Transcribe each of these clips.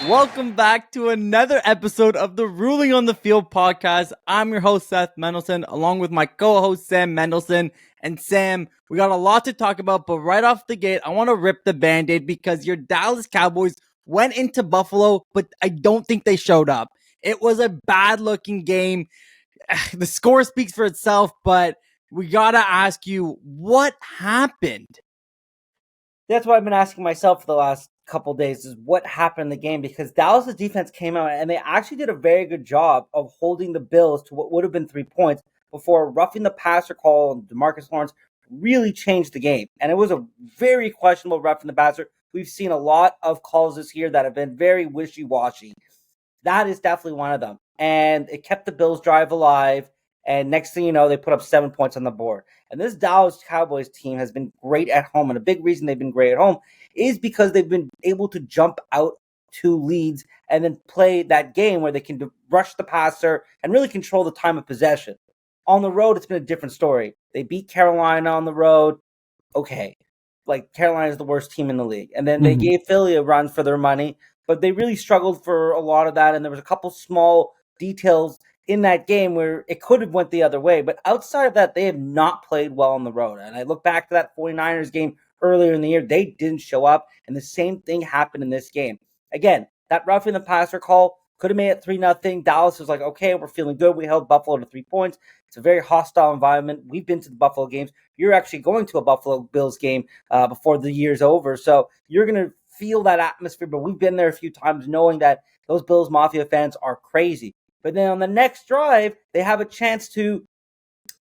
Welcome back to another episode of the Ruling on the Field podcast. I'm your host, Seth Mendelson, along with my co-host, Sam Mendelson. And Sam, we got a lot to talk about, but right off the gate, I want to rip the Band-Aid because your Dallas Cowboys went into Buffalo, but I don't think they showed up. It was a bad-looking game. The score speaks for itself, but we got to ask you, what happened? That's what I've been asking myself for the last couple of days is what happened in the game, because Dallas' defense came out and they actually did a very good job of holding the Bills to what would have been 3 points before roughing the passer call and DeMarcus Lawrence really changed the game. And it was a very questionable roughing the passer. We've seen a lot of calls this year that have been very wishy-washy. That is definitely one of them. And it kept the Bills' drive alive. And next thing you know, they put up 7 points on the board. And this Dallas Cowboys team has been great at home. And a big reason they've been great at home is because they've been able to jump out to leads and then play that game where they can rush the passer and really control the time of possession. On the road, it's been a different story. They beat Carolina on the road. Okay. Like, Carolina is the worst team in the league. And then they gave Philly a run for their money. But they really struggled for a lot of that. And there was a couple small details in that game where it could have went the other way. But outside of that, they have not played well on the road. And I look back to that 49ers game earlier in the year, they didn't show up. And the same thing happened in this game. Again, that roughing the passer call could have made it 3-0. Dallas was like, okay, we're feeling good. We held Buffalo to 3 points. It's a very hostile environment. We've been to the Buffalo games. You're actually going to a Buffalo Bills game before the year's over. So you're going to feel that atmosphere. But we've been there a few times knowing that those Bills Mafia fans are crazy. But then on the next drive, they have a chance to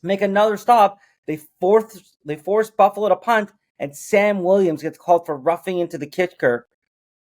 make another stop. They force Buffalo to punt, and Sam Williams gets called for running into the kicker,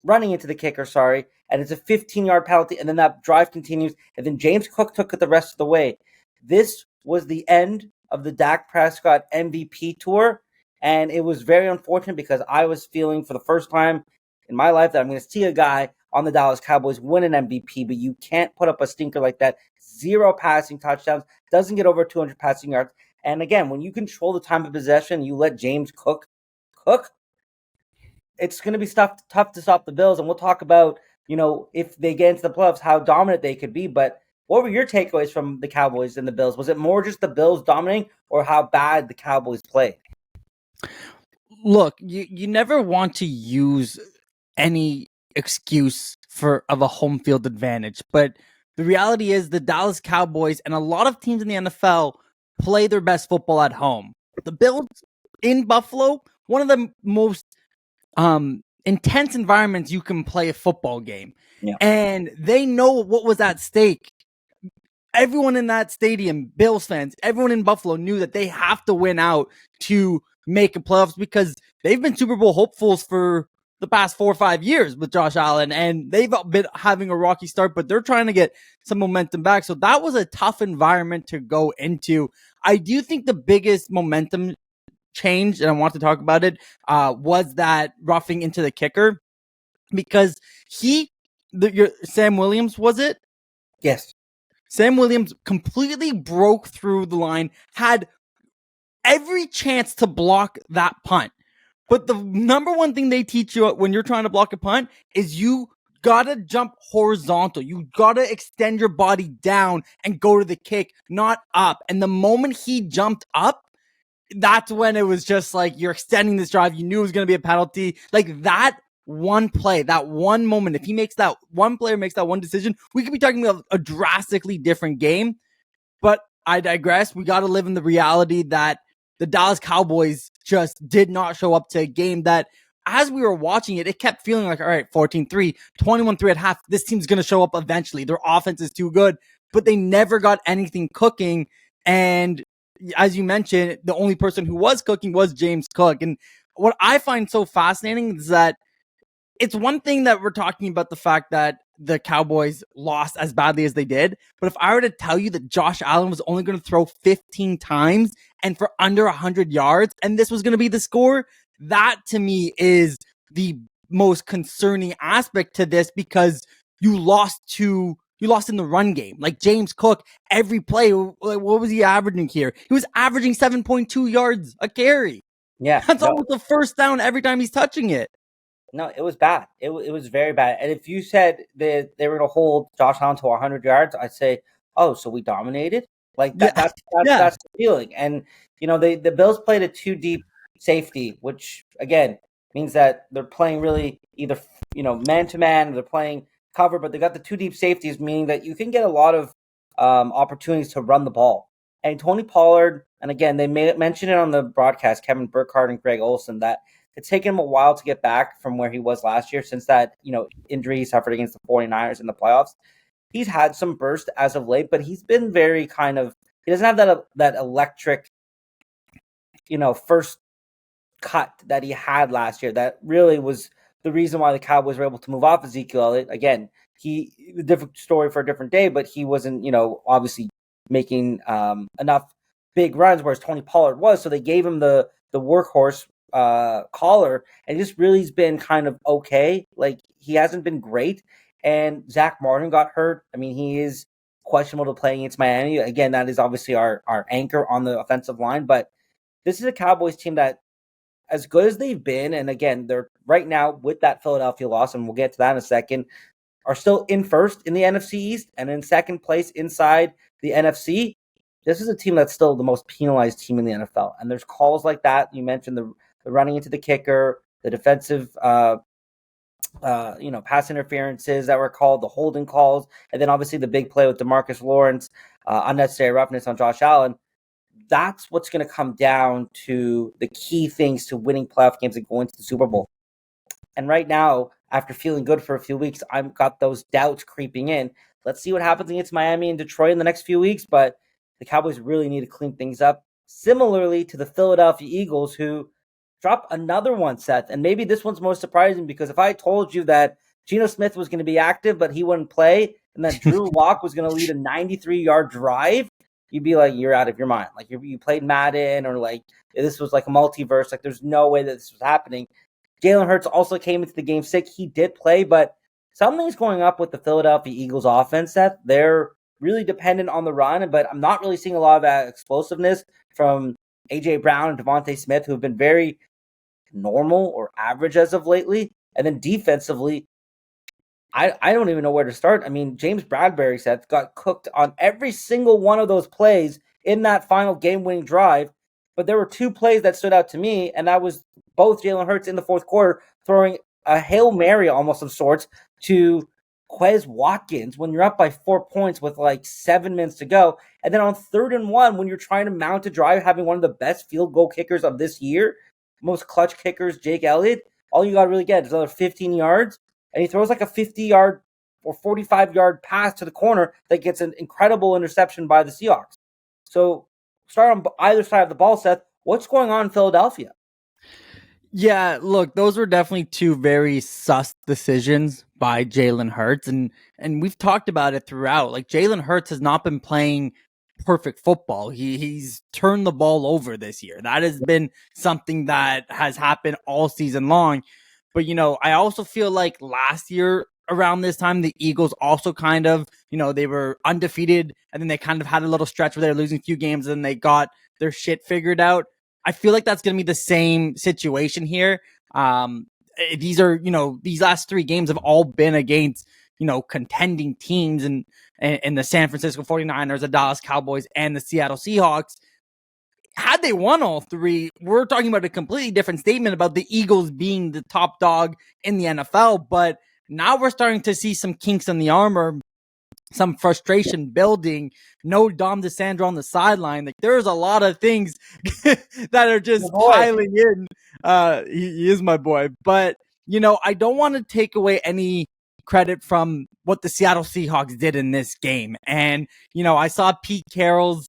and it's a 15-yard penalty, and then that drive continues, and then James Cook took it the rest of the way. This was the end of the Dak Prescott MVP tour, and it was very unfortunate because I was feeling for the first time in my life that I'm going to see a guy on the Dallas Cowboys win an MVP, but you can't put up a stinker like that. 0 passing touchdowns, doesn't get over 200 passing yards. And again, when you control the time of possession, you let James Cook, it's going to be tough to stop the Bills. And we'll talk about, if they get into the playoffs, how dominant they could be. But what were your takeaways from the Cowboys and the Bills? Was it more just the Bills dominating or how bad the Cowboys played? Look, you never want to use any excuse of a home field advantage, but the reality is the Dallas Cowboys and a lot of teams in the NFL play their best football at home. The Bills in Buffalo, one of the most intense environments you can play a football game. Yeah. And they know what was at stake. Everyone in that stadium, Bills fans, everyone in Buffalo knew that they have to win out to make a playoffs because they've been Super Bowl hopefuls for the past 4 or 5 years with Josh Allen, and they've been having a rocky start, but they're trying to get some momentum back. So that was a tough environment to go into. I do think the biggest momentum change, and I want to talk about it, was that roughing into the kicker, because Sam Williams, was it? Yes. Sam Williams completely broke through the line, had every chance to block that punt. But the number one thing they teach you when you're trying to block a punt is you gotta jump horizontal. You gotta extend your body down and go to the kick, not up. And the moment he jumped up, that's when it was just like, you're extending this drive. You knew it was going to be a penalty. Like that one play, that one moment, if he makes that one player makes that one decision, we could be talking about a drastically different game. But I digress. We got to live in the reality that the Dallas Cowboys just did not show up to a game that, as we were watching it, it kept feeling like, all right, 14-3, 21-3 at half. This team's going to show up eventually. Their offense is too good, but they never got anything cooking. And as you mentioned, the only person who was cooking was James Cook. And what I find so fascinating is that it's one thing that we're talking about the fact that the Cowboys lost as badly as they did. But if I were to tell you that Josh Allen was only going to throw 15 times and for under 100 yards, and this was going to be the score, that to me is the most concerning aspect to this, because you lost in the run game. Like James Cook, every play, what was he averaging here? He was averaging 7.2 yards a carry. Yeah. That's almost a first down every time he's touching it. No, it was bad. It was very bad. And if you said that they were going to hold Josh Allen to 100 yards, I'd say, oh, so we dominated. Like Yeah, yeah, that's the feeling. And the Bills played a two deep safety, which again means that they're playing really either man to man, they're playing cover, but they got the two deep safeties, meaning that you can get a lot of opportunities to run the ball. And Tony Pollard, and again, they mentioned it on the broadcast, Kevin Burkhardt and Greg Olsen, that it's taken him a while to get back from where he was last year since that, injury he suffered against the 49ers in the playoffs. He's had some burst as of late, but he's been very he doesn't have that electric, first cut that he had last year. That really was the reason why the Cowboys were able to move off Ezekiel Elliott. Again, a different story for a different day, but he wasn't, obviously making enough big runs, whereas Tony Pollard was. So they gave him the workhorse collar, and just really has been kind of okay. Like, he hasn't been great. And Zach Martin got hurt. I mean, he is questionable to play against Miami. Again, that is obviously our anchor on the offensive line, but this is a Cowboys team that, as good as they've been, and again, they're right now with that Philadelphia loss, and we'll get to that in a second, are still in first in the NFC East and in second place inside the NFC. This is a team that's still the most penalized team in the NFL. And there's calls like that. You mentioned the running into the kicker, the defensive pass interferences that were called, the holding calls, and then obviously the big play with DeMarcus Lawrence, unnecessary roughness on Josh Allen. That's what's going to come down to the key things to winning playoff games and going to the Super Bowl. And right now, after feeling good for a few weeks, I've got those doubts creeping in. Let's see what happens against Miami and Detroit in the next few weeks, but the Cowboys really need to clean things up. Similarly to the Philadelphia Eagles, who dropped another one, Seth, and maybe this one's most surprising, because if I told you that Geno Smith was going to be active but he wouldn't play, and that Drew Lock was going to lead a 93-yard drive, you'd be like, you're out of your mind. Like, you played Madden, or like this was like a multiverse. Like, there's no way that this was happening. Jalen Hurts also came into the game sick. He did play, but something's going up with the Philadelphia Eagles offense, Seth. They're really dependent on the run, but I'm not really seeing a lot of that explosiveness from A.J. Brown and Devontae Smith, who have been very normal or average as of lately. And then defensively, I don't even know where to start. I mean, James Bradbury, Seth, got cooked on every single one of those plays in that final game-winning drive. But there were two plays that stood out to me, and that was both Jalen Hurts in the fourth quarter throwing a Hail Mary almost of sorts to Quez Watkins when you're up by 4 points with like 7 minutes to go. And then on 3rd and 1, when you're trying to mount a drive, having one of the best field goal kickers of this year, most clutch kickers, Jake Elliott, all you got to really get is another 15 yards. And he throws like a 50-yard or 45-yard pass to the corner that gets an incredible interception by the Seahawks. So start on either side of the ball, Seth. What's going on in Philadelphia? Yeah, look, those were definitely two very sus decisions by Jalen Hurts, and we've talked about it throughout. Like, Jalen Hurts has not been playing perfect football. He's turned the ball over this year. That has been something that has happened all season long. But, I also feel like last year around this time, the Eagles also kind of, they were undefeated, and then they kind of had a little stretch where they were losing a few games, and they got their shit figured out. I feel like that's going to be the same situation here. These are, these last 3 games have all been against, contending teams, and the San Francisco 49ers, the Dallas Cowboys, and the Seattle Seahawks. Had they won all 3, we're talking about a completely different statement about the Eagles being the top dog in the NFL. But now we're starting to see some kinks in the armor, some frustration building. No Dom DeSandro on the sideline. Like, there's a lot of things that are just piling in. He is my boy. But, I don't want to take away any credit from what the Seattle Seahawks did in this game. And, I saw Pete Carroll's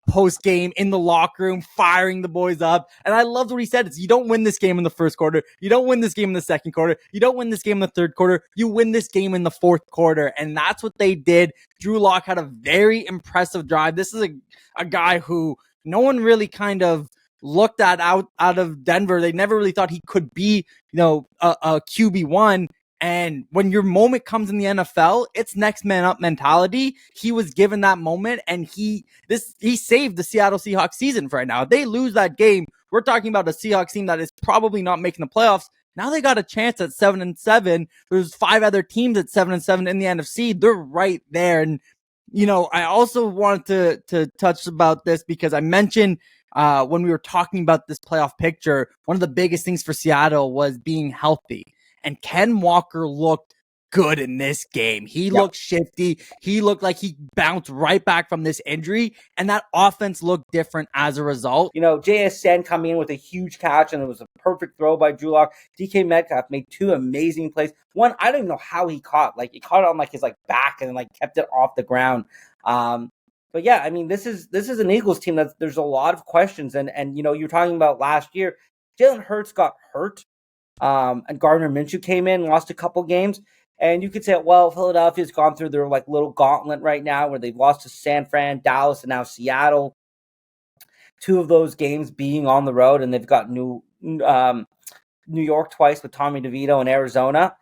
post game in the locker room, firing the boys up. And I loved what he said. It's, you don't win this game in the first quarter. You don't win this game in the second quarter. You don't win this game in the third quarter. You win this game in the fourth quarter. And that's what they did. Drew Lock had a very impressive drive. This is a guy who no one really kind of looked at out of Denver. They never really thought he could be, a QB1. And when your moment comes in the NFL, it's next man up mentality. He was given that moment, and he saved the Seattle Seahawks season for right now. If they lose that game, we're talking about a Seahawks team that is probably not making the playoffs, Now they got a chance at 7-7. There's 5 other teams at 7-7 in the NFC. They're right there. And, I also wanted to touch about this because I mentioned when we were talking about this playoff picture, one of the biggest things for Seattle was being healthy. And Ken Walker looked good in this game. He looked shifty. He looked like he bounced right back from this injury, and that offense looked different as a result. JSN coming in with a huge catch, and it was a perfect throw by Drew Lock. DK Metcalf made 2 amazing plays. One, I don't even know how he caught. He caught it on his back and then kept it off the ground. But yeah, I mean, this is an Eagles team that there's a lot of questions, and you're talking about last year, Jalen Hurts got hurt, and Gardner Minshew came in, lost a couple games. And you could say, well, Philadelphia's gone through their little gauntlet right now where they've lost to San Fran, Dallas, and now Seattle. 2 of those games being on the road, and they've got New York twice with Tommy DeVito and Arizona.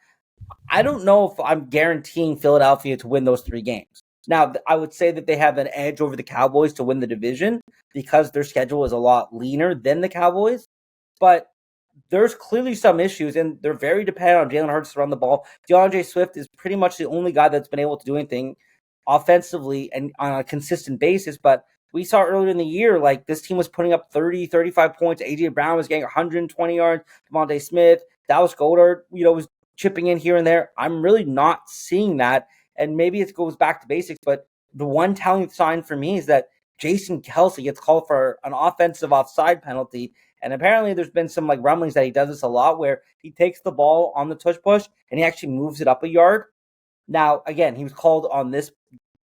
I don't know if I'm guaranteeing Philadelphia to win those 3 games. Now, I would say that they have an edge over the Cowboys to win the division because their schedule is a lot leaner than the Cowboys. But there's clearly some issues, and they're very dependent on Jalen Hurts to run the ball. DeAndre Swift is pretty much the only guy that's been able to do anything offensively and on a consistent basis. But we saw earlier in the year, this team was putting up 30, 35 points. A.J. Brown was getting 120 yards. Devontae Smith, Dallas Goedert, was chipping in here and there. I'm really not seeing that, and maybe it goes back to basics. But the one telling sign for me is that Jason Kelce gets called for an offensive offside penalty. And apparently there's been some rumblings that he does this a lot where he takes the ball on the tush push and he actually moves it up a yard. Now, again, he was called on this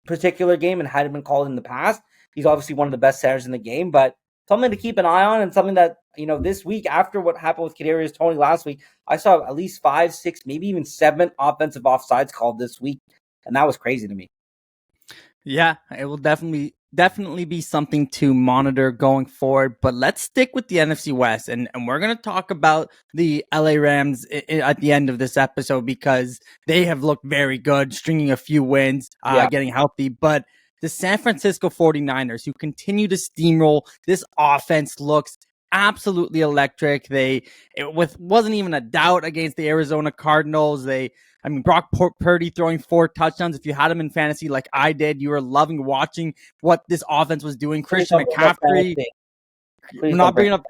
particular game and hadn't been called in the past. He's obviously one of the best centers in the game, but something to keep an eye on, and something that, this week after what happened with Kadarius Toney last week, I saw at least 5, 6, maybe even 7 offensive offsides called this week. And that was crazy to me. Yeah, it will definitely be something to monitor going forward. But let's stick with the NFC West, and we're going to talk about the LA Rams at the end of this episode because they have looked very good, stringing a few wins, getting healthy. But the San Francisco 49ers, who continue to steamroll, this offense looks absolutely electric. Wasn't even a doubt against the Arizona Cardinals. Brock Purdy throwing 4 touchdowns. If you had him in fantasy like I did, you were loving watching what this offense was doing. Christian McCaffrey. I'm not bringing up.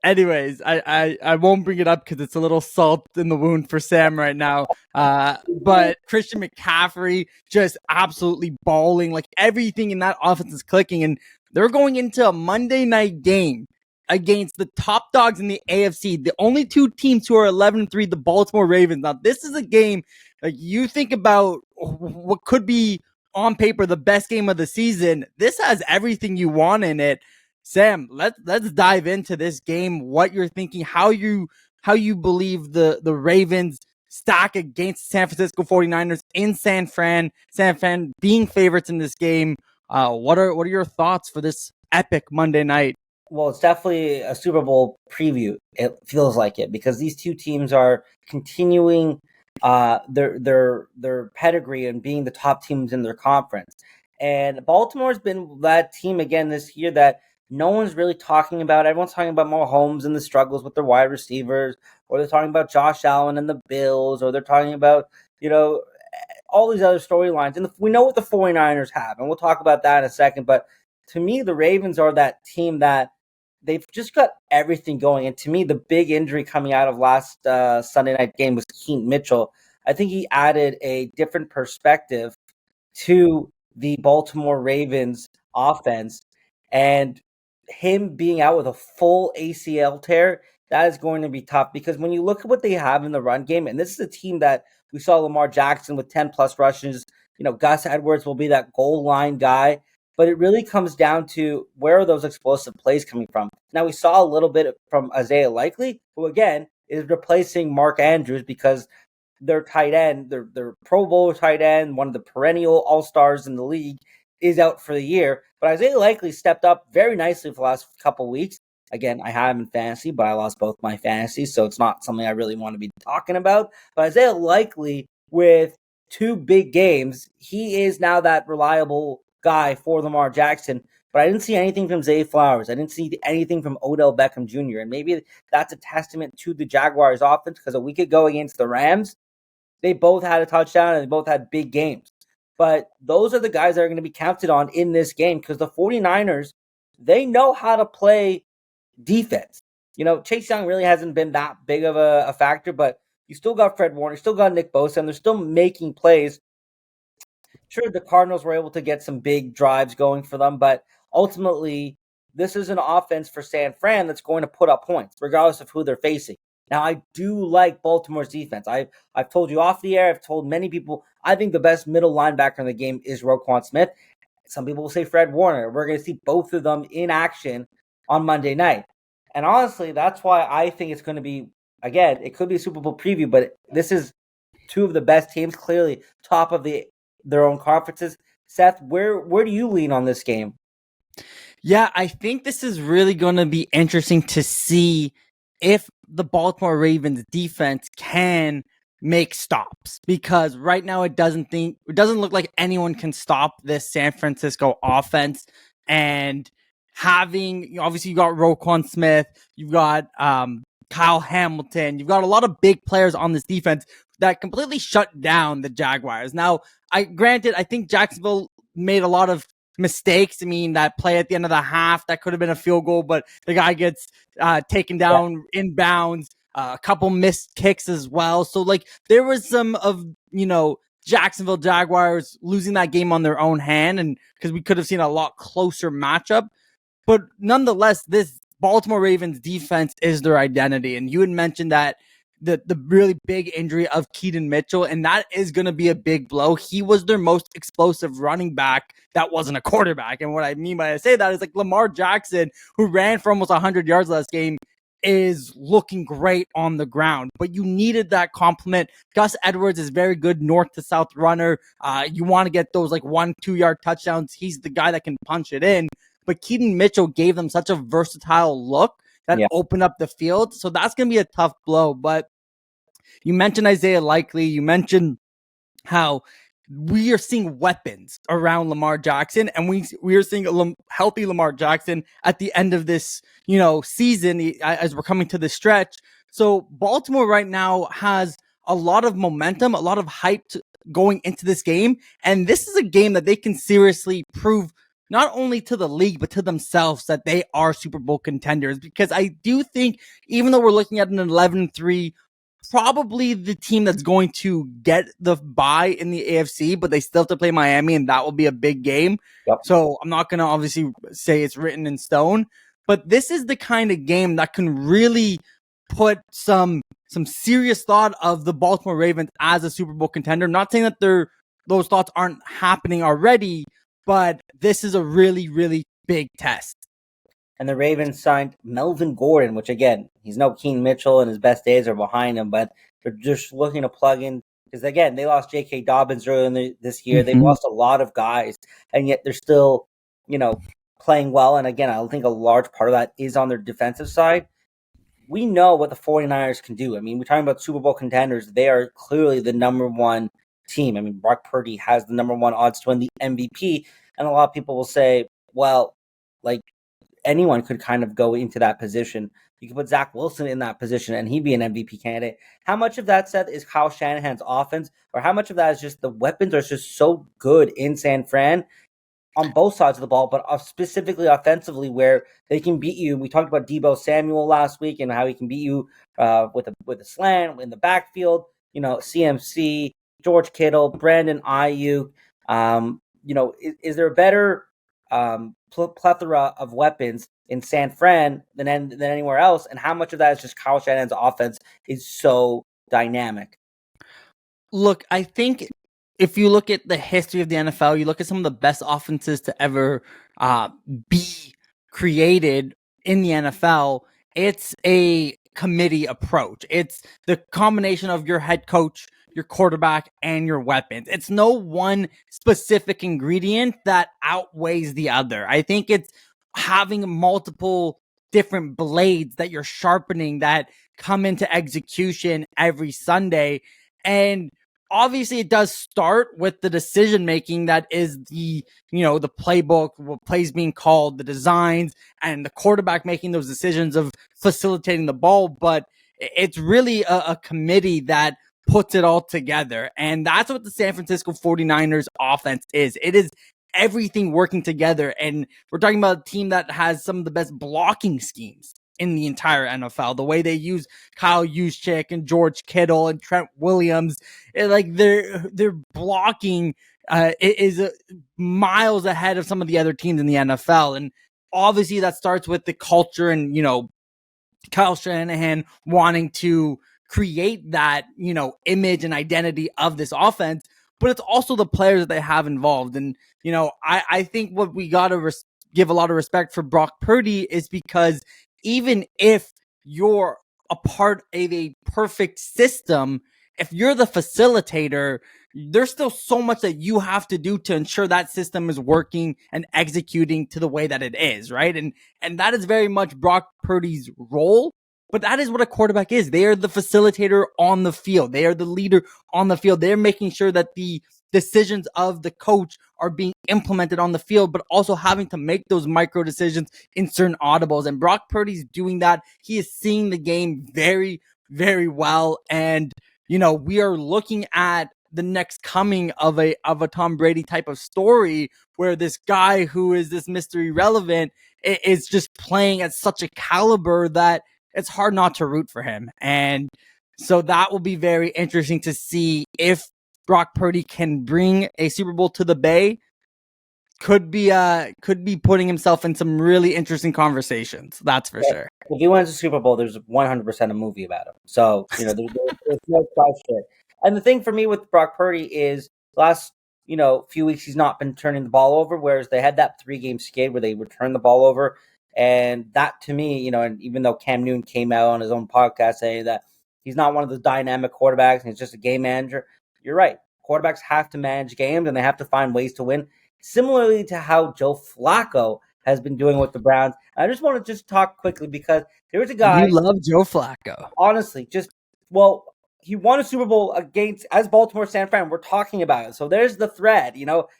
Anyways, I won't bring it up because it's a little salt in the wound for Sam right now. But Christian McCaffrey just absolutely balling. Everything in that offense is clicking. And they're going into a Monday night game against the top dogs in the AFC, the only 2 teams who are 11-3, the Baltimore Ravens. Now, this is a game you think about what could be on paper the best game of the season. This has everything you want in it. Sam, let's dive into this game. What you're thinking, how you believe the Ravens stack against San Francisco 49ers in San Fran being favorites in this game. What are your thoughts for this epic Monday night? Well, it's definitely a Super Bowl preview. It feels like it because these 2 teams are continuing their pedigree and being the top teams in their conference. And Baltimore's been that team again this year that no one's really talking about. Everyone's talking about Mahomes and the struggles with their wide receivers, or they're talking about Josh Allen and the Bills, or they're talking about, all these other storylines. And we know what the 49ers have, and we'll talk about that in a second. But to me, the Ravens are that team that they've just got everything going. And to me, the big injury coming out of last Sunday night game was Keaton Mitchell. I think he added a different perspective to the Baltimore Ravens offense. And him being out with a full ACL tear, that is going to be tough because when you look at what they have in the run game, and this is a team that we saw Lamar Jackson with 10-plus rushes, Gus Edwards will be that goal line guy. But it really comes down to where are those explosive plays coming from. Now, we saw a little bit from Isaiah Likely, who, again, is replacing Mark Andrews because their tight end, their Pro Bowl tight end, one of the perennial all-stars in the league, is out for the year. But Isaiah Likely stepped up very nicely for the last couple of weeks. Again, I had him in fantasy, but I lost both my fantasies, so it's not something I really want to be talking about. But Isaiah Likely, with 2 big games, he is now that reliable guy for Lamar Jackson. but I didn't see anything from Zay Flowers. I didn't see anything from Odell Beckham Jr. And maybe that's a testament to the Jaguars offense, because a week ago against the Rams, they both had a touchdown and they both had big games. But those are the guys that are going to be counted on in this game, because the 49ers, they know how to play defense. Chase Young really hasn't been that big of a factor, but you still got Fred Warner, you still got Nick Bosa, and they're still making plays. Sure, the Cardinals were able to get some big drives going for them, but ultimately, this is an offense for San Fran that's going to put up points, regardless of who they're facing. Now, I do like Baltimore's defense. I've told you off the air, I've told many people, I think the best middle linebacker in the game is Roquan Smith. Some people will say Fred Warner. We're going to see both of them in action on Monday night. And honestly, that's why I think it's going to be, again, it could be a Super Bowl preview, but this is two of the best teams, clearly top of their own conferences. Seth, where do you lean on this game? Yeah, I think this is really going to be interesting to see if the Baltimore Ravens defense can make stops, because right now it doesn't look like anyone can stop this San Francisco offense. And obviously you got Roquan Smith, you've got Kyle Hamilton, you've got a lot of big players on this defense that completely shut down the Jaguars. Now, I think Jacksonville made a lot of mistakes. I mean, that play at the end of the half, that could have been a field goal, but the guy gets taken down inbounds, a couple missed kicks as well. So, there was some of, Jacksonville Jaguars losing that game on their own hand, and because we could have seen a lot closer matchup. But nonetheless, this Baltimore Ravens defense is their identity. And you had mentioned that the really big injury of Keaton Mitchell, and that is going to be a big blow. He was their most explosive running back that wasn't a quarterback. And what I mean by I say that is, Lamar Jackson, who ran for almost 100 yards last game, is looking great on the ground. But you needed that complement. Gus Edwards is very good north to south runner. You want to get those 1-2 yard touchdowns. He's the guy that can punch it in. But Keaton Mitchell gave them such a versatile look that opened up the field. So that's going to be a tough blow. But you mentioned Isaiah Likely. You mentioned how we are seeing weapons around Lamar Jackson, and we are seeing a healthy Lamar Jackson at the end of this, season as we're coming to the stretch. So Baltimore right now has a lot of momentum, a lot of hype going into this game. And this is a game that they can seriously prove not only to the league, but to themselves that they are Super Bowl contenders. Because I do think, even though we're looking at an 11-3, probably the team that's going to get the bye in the AFC, but they still have to play Miami, and that will be a big game. Yep. So I'm not going to obviously say it's written in stone, but this is the kind of game that can really put some serious thought of the Baltimore Ravens as a Super Bowl contender. I'm not saying that those thoughts aren't happening already, but this is a really, really big test. And the Ravens signed Melvin Gordon, which, again, he's no Keaton Mitchell, and his best days are behind him, but they're just looking to plug in. Because, again, they lost J.K. Dobbins earlier this year. They've lost a lot of guys, and yet they're still, playing well. And, again, I think a large part of that is on their defensive side. We know what the 49ers can do. I mean, we're talking about Super Bowl contenders. They are clearly the number one team. I mean, Brock Purdy has the number one odds to win the MVP, and a lot of people will say, well, anyone could kind of go into that position. You could put Zach Wilson in that position, and he'd be an MVP candidate. How much of that, Seth, is Kyle Shanahan's offense, or how much of that is just the weapons are just so good in San Fran on both sides of the ball, but specifically offensively, where they can beat you? We talked about Deebo Samuel last week and how he can beat you with a slant in the backfield. CMC, George Kittle, Brandon Ayuk. Is there a better plethora of weapons in San Fran than anywhere else? And how much of that is just Kyle Shanahan's offense is so dynamic? Look, I think if you look at the history of the NFL, you look at some of the best offenses to ever be created in the NFL, it's a committee approach. It's the combination of your head coach, your quarterback, and your weapons. It's no one specific ingredient that outweighs the other. I think it's having multiple different blades that you're sharpening that come into execution every Sunday. And obviously it does start with the decision making that is the playbook, what plays being called, the designs, and the quarterback making those decisions of facilitating the ball. But it's really a committee that puts it all together. And that's what the San Francisco 49ers offense is. It is everything working together. And we're talking about a team that has some of the best blocking schemes in the entire NFL. The way they use Kyle Juszczyk and George Kittle and Trent Williams, their blocking is miles ahead of some of the other teams in the NFL. And obviously that starts with the culture and, Kyle Shanahan wanting to create that, image and identity of this offense, but it's also the players that they have involved. And, I think what we got to give a lot of respect for Brock Purdy is because even if you're a part of a perfect system, if you're the facilitator, there's still so much that you have to do to ensure that system is working and executing to the way that it is, right? And that is very much Brock Purdy's role. But that is what a quarterback is. They are the facilitator on the field. They are the leader on the field. They're making sure that the decisions of the coach are being implemented on the field, but also having to make those micro decisions in certain audibles. And Brock Purdy's doing that. He is seeing the game very, very well. And, we are looking at the next coming of a Tom Brady type of story where this guy who is this Mr. Irrelevant is just playing at such a caliber that it's hard not to root for him. And so that will be very interesting to see if Brock Purdy can bring a Super Bowl to the Bay. Could be putting himself in some really interesting conversations. That's for sure. If he wins the Super Bowl, there's 100% a movie about him. So, there's no question. And the thing for me with Brock Purdy is the last, few weeks, he's not been turning the ball over, whereas they had that 3-game skid where they would turn the ball over. And that to me, and even though Cam Newton came out on his own podcast saying that he's not one of those dynamic quarterbacks and he's just a game manager, you're right. Quarterbacks have to manage games and they have to find ways to win, similarly to how Joe Flacco has been doing with the Browns. And I just want to talk quickly because there was a guy. You love Joe Flacco. Honestly, he won a Super Bowl as Baltimore San Fran. We're talking about it. So there's the thread.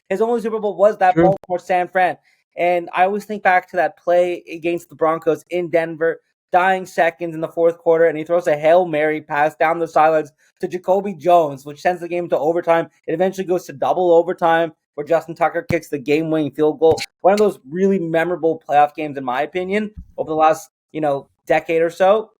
His only Super Bowl was that Baltimore San Fran. And I always think back to that play against the Broncos in Denver, dying seconds in the fourth quarter, and he throws a Hail Mary pass down the sidelines to Jacoby Jones, which sends the game to overtime. It eventually goes to double overtime where Justin Tucker kicks the game-winning field goal. One of those really memorable playoff games, in my opinion, over the last, decade or so.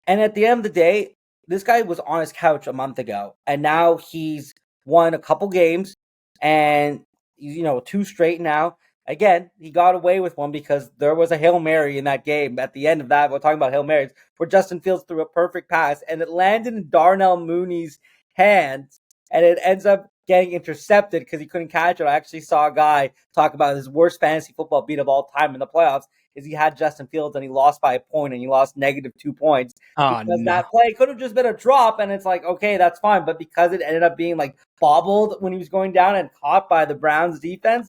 And at the end of the day, this guy was on his couch a month ago, and now he's won a couple games, and 2 straight now. Again, he got away with one because there was a Hail Mary in that game. At the end of that, we're talking about Hail Marys, where Justin Fields threw a perfect pass, and it landed in Darnell Mooney's hands, and it ends up getting intercepted because he couldn't catch it. I actually saw a guy talk about his worst fantasy football beat of all time in the playoffs is he had Justin Fields and he lost by a point and he lost -2 points. That play could have just been a drop, and it's like, okay, that's fine. But because it ended up being bobbled when he was going down and caught by the Browns defense,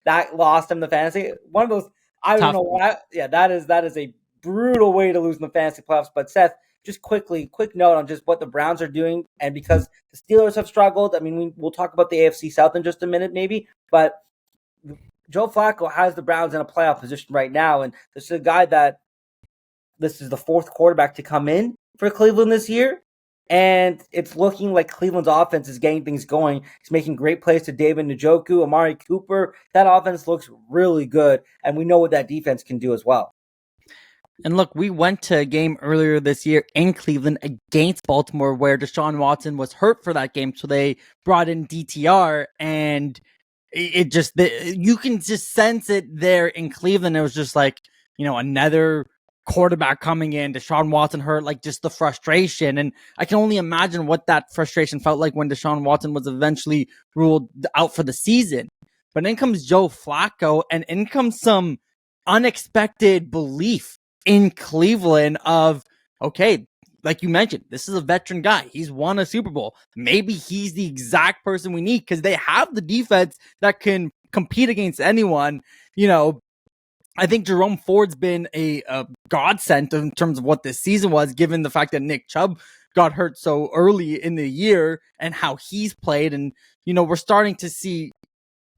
that lost him the fantasy. One of those, I don't know why. Yeah, that is a brutal way to lose in the fantasy playoffs. But Seth, just quick note on just what the Browns are doing. And because the Steelers have struggled, we'll talk about the AFC South in just a minute maybe, but Joe Flacco has the Browns in a playoff position right now, and this is a guy this is the 4th quarterback to come in for Cleveland this year, and it's looking like Cleveland's offense is getting things going. He's making great plays to David Njoku, Amari Cooper. That offense looks really good, and we know what that defense can do as well. And look, we went to a game earlier this year in Cleveland against Baltimore where Deshaun Watson was hurt for that game, so they brought in DTR, and it just, you can just sense it there in Cleveland. It was just another quarterback coming in, Deshaun Watson hurt, just the frustration. And I can only imagine what that frustration felt like when Deshaun Watson was eventually ruled out for the season. But in comes Joe Flacco, and in comes some unexpected belief in Cleveland of, okay, like you mentioned, this is a veteran guy. He's won a Super Bowl. Maybe he's the exact person we need because they have the defense that can compete against anyone. I think Jerome Ford's been a godsend in terms of what this season was, given the fact that Nick Chubb got hurt so early in the year and how he's played. And, we're starting to see,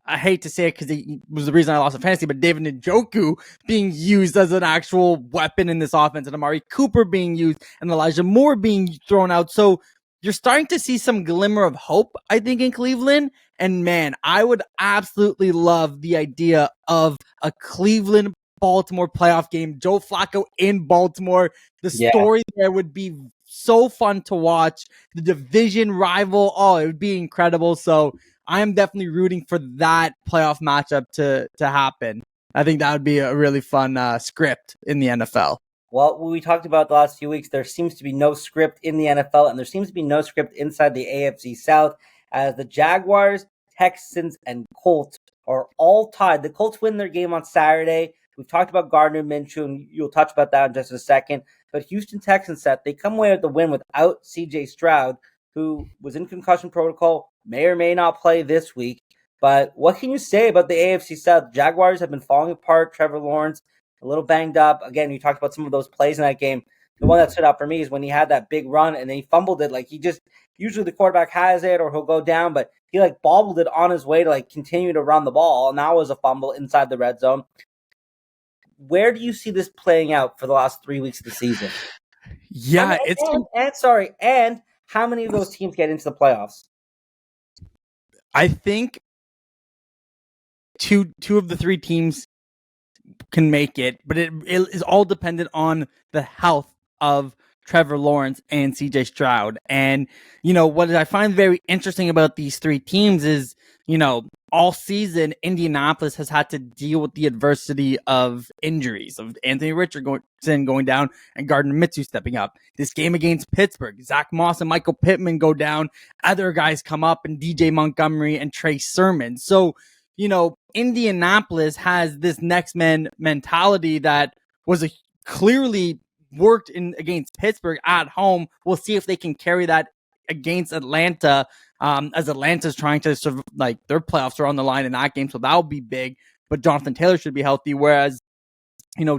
I hate to say it because he was the reason I lost in fantasy, but David Njoku being used as an actual weapon in this offense, and Amari Cooper being used, and Elijah Moore being thrown out. So you're starting to see some glimmer of hope, I think, in Cleveland. And man, I would absolutely love the idea of a Cleveland Baltimore playoff game. Joe Flacco in Baltimore. The story there would be so fun to watch. The division rival. Oh, it would be incredible. So I am definitely rooting for that playoff matchup to happen. I think that would be a really fun script in the NFL. Well, we talked about the last few weeks, there seems to be no script in the NFL, and there seems to be no script inside the AFC South, as the Jaguars, Texans, and Colts are all tied. The Colts win their game on Saturday. We've talked about Gardner Minshew, and you'll touch about that in just a second. But Houston Texans they come away with the win without C.J. Stroud, who was in concussion protocol, may or may not play this week. But what can you say about the AFC South? Jaguars have been falling apart. Trevor Lawrence, a little banged up. Again, you talked about some of those plays in that game. The one that stood out for me is when he had that big run and then he fumbled it. Like usually the quarterback has it or he'll go down, but he bobbled it on his way to continue to run the ball. And that was a fumble inside the red zone. Where do you see this playing out for the last 3 weeks of the season? Yeah, and how many of those teams get into the playoffs? I think two of the three teams can make it, but it is all dependent on the health of Trevor Lawrence and CJ Stroud. And, what I find very interesting about these three teams is, all season, Indianapolis has had to deal with the adversity of injuries, of Anthony Richardson going down and Gardner Minshew stepping up. This game against Pittsburgh, Zach Moss and Michael Pittman go down. Other guys come up, and DJ Montgomery and Trey Sermon. So, Indianapolis has this next man mentality that was clearly worked in against Pittsburgh at home. We'll see if they can carry that against Atlanta, as Atlanta's trying to their playoffs are on the line in that game, so that'll be big. But Jonathan Taylor should be healthy, whereas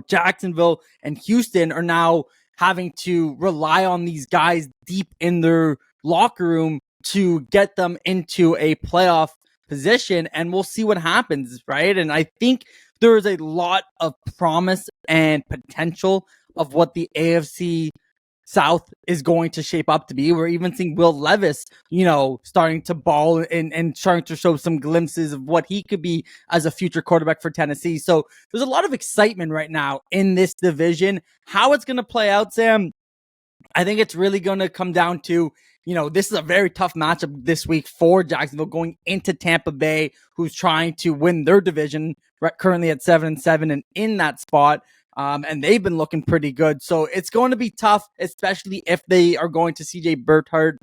Jacksonville and Houston are now having to rely on these guys deep in their locker room to get them into a playoff position, and we'll see what happens, right? And I think there is a lot of promise and potential of what the AFC South is going to shape up to be. We're even seeing Will Levis, starting to ball and starting to show some glimpses of what he could be as a future quarterback for Tennessee. So there's a lot of excitement right now in this division. How it's going to play out, Sam, I think it's really going to come down to, this is a very tough matchup this week for Jacksonville going into Tampa Bay, who's trying to win their division, currently at 7-7 and in that spot. And they've been looking pretty good. So it's going to be tough, especially if they are going to CJ Beathard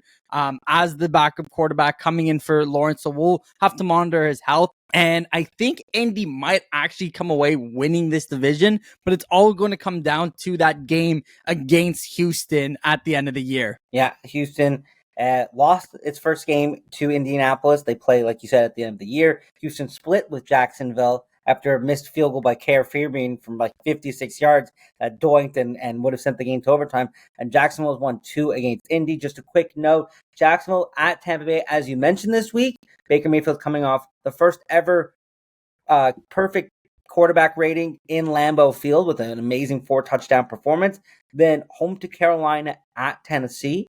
as the backup quarterback coming in for Lawrence. So we'll have to monitor his health. And I think Indy might actually come away winning this division, but it's all going to come down to that game against Houston at the end of the year. Yeah, Houston lost its first game to Indianapolis. They play, like you said, at the end of the year. Houston split with Jacksonville after a missed field goal by Kerr Fairbairn from 56 yards that doinked and would have sent the game to overtime. And Jacksonville won 2 against Indy. Just a quick note, Jacksonville at Tampa Bay, as you mentioned this week, Baker Mayfield coming off the first ever perfect quarterback rating in Lambeau Field with an amazing 4-touchdown performance. Then home to Carolina at Tennessee.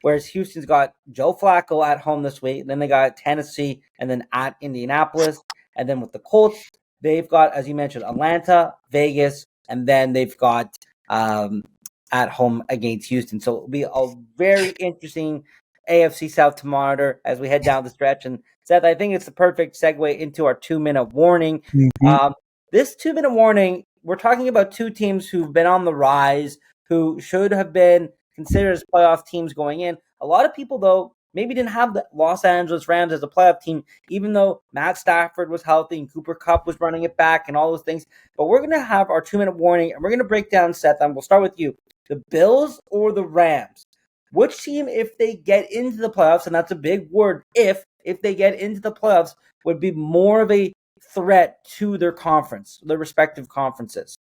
Whereas Houston's got Joe Flacco at home this week. Then they got Tennessee and then at Indianapolis. And then with the Colts, they've got, as you mentioned, Atlanta, Vegas, and then they've got at home against Houston. So it'll be a very interesting AFC South to monitor as we head down the stretch. And Seth, I think it's the perfect segue into our 2-minute warning. Mm-hmm. This 2-minute warning, we're talking about two teams who've been on the rise, who should have been considered as playoff teams going in. A lot of people, though, maybe didn't have the Los Angeles Rams as a playoff team, even though Matt Stafford was healthy and Cooper Kupp was running it back and all those things. But we're going to have our 2-minute warning, and we're going to break down, Seth, and we'll start with you. The Bills or the Rams? Which team, if they get into the playoffs, and that's a big word, if they get into the playoffs, would be more of a threat to their conference, their respective conferences?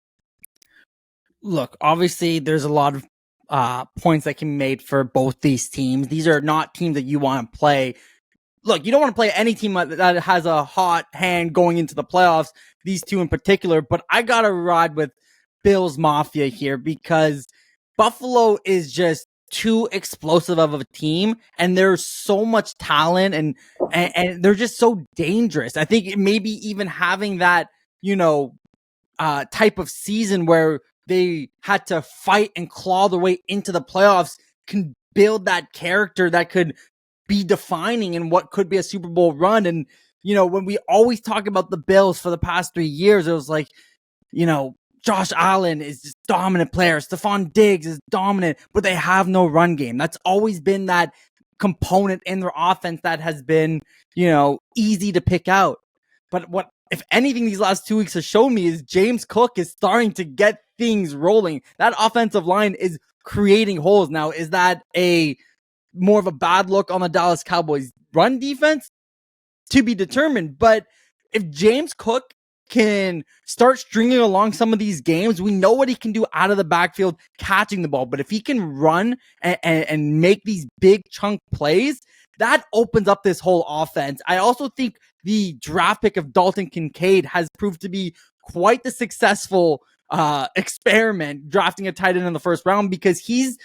Look, obviously there's a lot of points that can be made for both these teams. These are not teams that you want to play. Look, you don't want to play any team that has a hot hand going into the playoffs, these two in particular, but I got to ride with Bills Mafia here because Buffalo is just too explosive of a team, and there's so much talent, and they're just so dangerous. I think maybe even having that, type of season where they had to fight and claw their way into the playoffs can build that character that could be defining in what could be a Super Bowl run. And, when we always talk about the Bills for the past 3 years, it was like, Josh Allen is just dominant player. Stephon Diggs is dominant, but they have no run game. That's always been that component in their offense that has been, easy to pick out. But what, if anything, these last 2 weeks has shown me is James Cook is starting to get things rolling. That offensive line is creating holes. Now, is that more of a bad look on the Dallas Cowboys run defense? To be determined. But if James Cook can start stringing along some of these games, we know what he can do out of the backfield catching the ball. But if he can run and make these big chunk plays, that opens up this whole offense. I also think the draft pick of Dalton Kincaid has proved to be quite the successful experiment, drafting a tight end in the first round, because he's,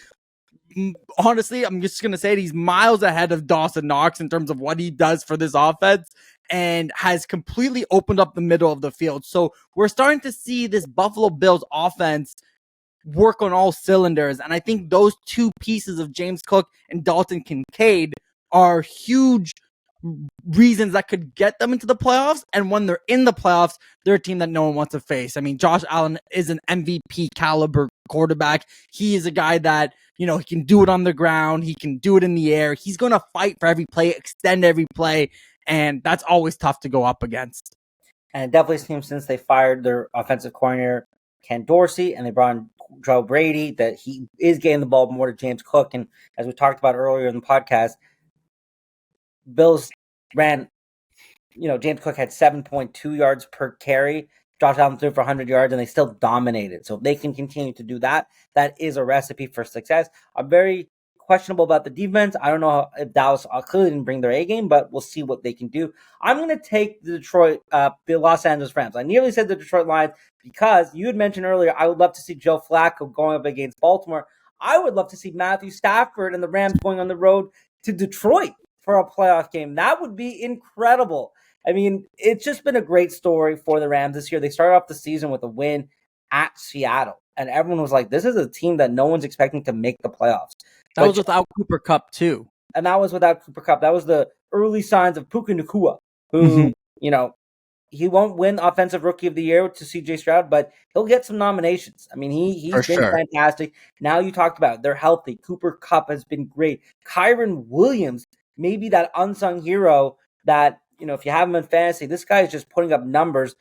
honestly, I'm just going to say it, he's miles ahead of Dawson Knox in terms of what he does for this offense and has completely opened up the middle of the field. So we're starting to see this Buffalo Bills offense work on all cylinders. And I think those two pieces of James Cook and Dalton Kincaid are huge reasons that could get them into the playoffs. And when they're in the playoffs, they're a team that no one wants to face. I mean, Josh Allen is an MVP caliber quarterback. He is a guy that, he can do it on the ground. He can do it in the air. He's going to fight for every play, extend every play. And that's always tough to go up against. And it definitely seems, since they fired their offensive coordinator, Ken Dorsey, and they brought in Joe Brady, that he is getting the ball more to James Cook. And as we talked about earlier in the podcast, Bills ran, James Cook had 7.2 yards per carry. Josh Allen threw for 100 yards, and they still dominated. So if they can continue to do that, that is a recipe for success. I'm very questionable about the defense. I don't know if Dallas clearly didn't bring their A game, but we'll see what they can do. I'm going to take the Los Angeles Rams. I nearly said the Detroit Lions because you had mentioned earlier, I would love to see Joe Flacco going up against Baltimore. I would love to see Matthew Stafford and the Rams going on the road to Detroit for a playoff game. That would be incredible. I mean, it's just been a great story for the Rams this year. They started off the season with a win at Seattle, and everyone was like, this is a team that no one's expecting to make the playoffs. That was without Cooper Kupp, too. And that was without Cooper Kupp. That was the early signs of Puka Nacua, who, he won't win Offensive Rookie of the Year to C.J. Stroud, but he'll get some nominations. I mean, he's been fantastic. Now you talked about it. They're healthy. Cooper Kupp has been great. Kyron Williams, maybe that unsung hero that, if you have him in fantasy, this guy is just putting up numbers.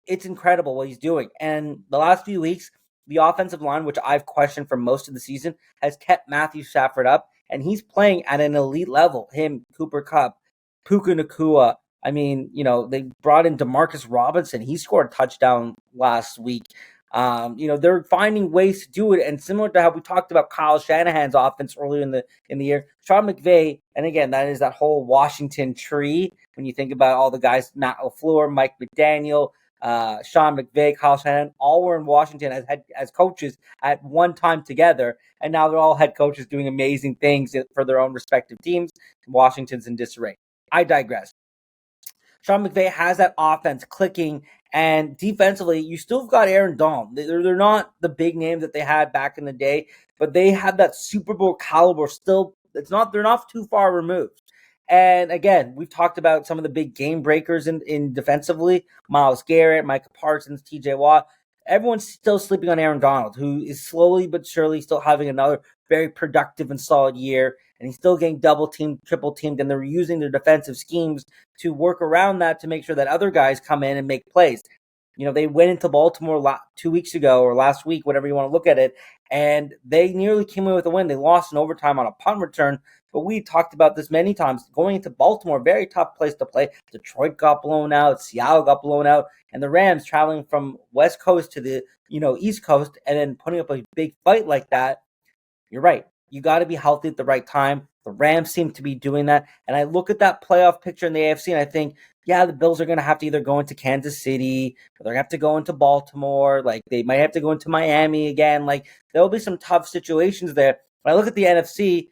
It's incredible what he's doing. And the last few weeks, the offensive line, which I've questioned for most of the season, has kept Matthew Stafford up, and he's playing at an elite level. Him, Cooper Kupp, Puka Nacua. I mean, they brought in Demarcus Robinson. He scored a touchdown last week. They're finding ways to do it, and similar to how we talked about Kyle Shanahan's offense earlier in the year, Sean McVay, and again, that is that whole Washington tree. When you think about all the guys, Matt LaFleur, Mike McDaniel, Sean McVay, Kyle Shanahan, all were in Washington as coaches at one time together, and now they're all head coaches doing amazing things for their own respective teams. Washington's in disarray. I digress. Sean McVay has that offense clicking, and defensively, you still got Aaron Donald. They're not the big names that they had back in the day, but they have that Super Bowl caliber still. They're not too far removed. And again, we've talked about some of the big game breakers in defensively: Myles Garrett, Micah Parsons, T.J. Watt. Everyone's still sleeping on Aaron Donald, who is slowly but surely still having another very productive and solid year. And he's still getting double teamed, triple teamed, and they're using their defensive schemes to work around that to make sure that other guys come in and make plays. They went into Baltimore 2 weeks ago or last week, whatever you want to look at it, and they nearly came away with a win. They lost in overtime on a punt return, but we talked about this many times. Going into Baltimore, very tough place to play. Detroit got blown out, Seattle got blown out, and the Rams traveling from West Coast to the East Coast and then putting up a big fight like that. you're right. You got to be healthy at the right time. The Rams seem to be doing that. And I look at that playoff picture in the AFC and I think, yeah, the Bills are going to have to either go into Kansas City or they're going to have to go into Baltimore. Like, they might have to go into Miami again. Like, there'll be some tough situations there. When I look at the NFC,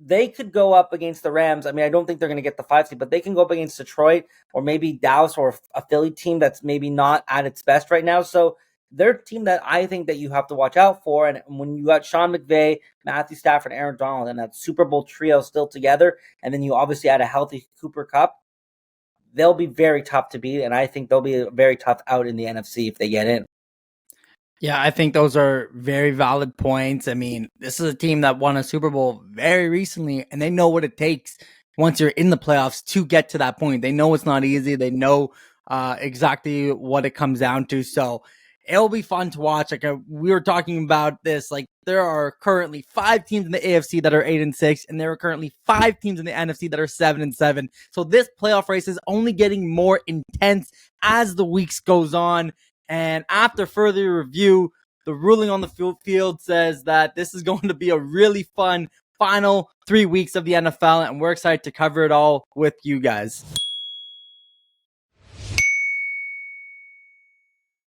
they could go up against the Rams. I mean, I don't think they're going to get the 5 seed, but they can go up against Detroit or maybe Dallas or a Philly team that's maybe not at its best right now. So they're a team that I think that you have to watch out for. And when you got Sean McVay, Matthew Stafford, Aaron Donald, and that Super Bowl trio still together, and then you obviously add a healthy Cooper Kupp, they'll be very tough to beat. And I think they'll be very tough out in the NFC if they get in. Yeah, I think those are very valid points. I mean, this is a team that won a Super Bowl very recently, and they know what it takes once you're in the playoffs to get to that point. They know it's not easy. They know exactly what it comes down to. So it'll be fun to watch. Like we were talking about this, like there are currently 5 teams in the AFC that are 8-6, and there are currently 5 teams in the NFC that are 7-7. So this playoff race is only getting more intense as the weeks goes on. And after further review, the ruling on the field says that this is going to be a really fun final 3 weeks of the NFL, and we're excited to cover it all with you guys.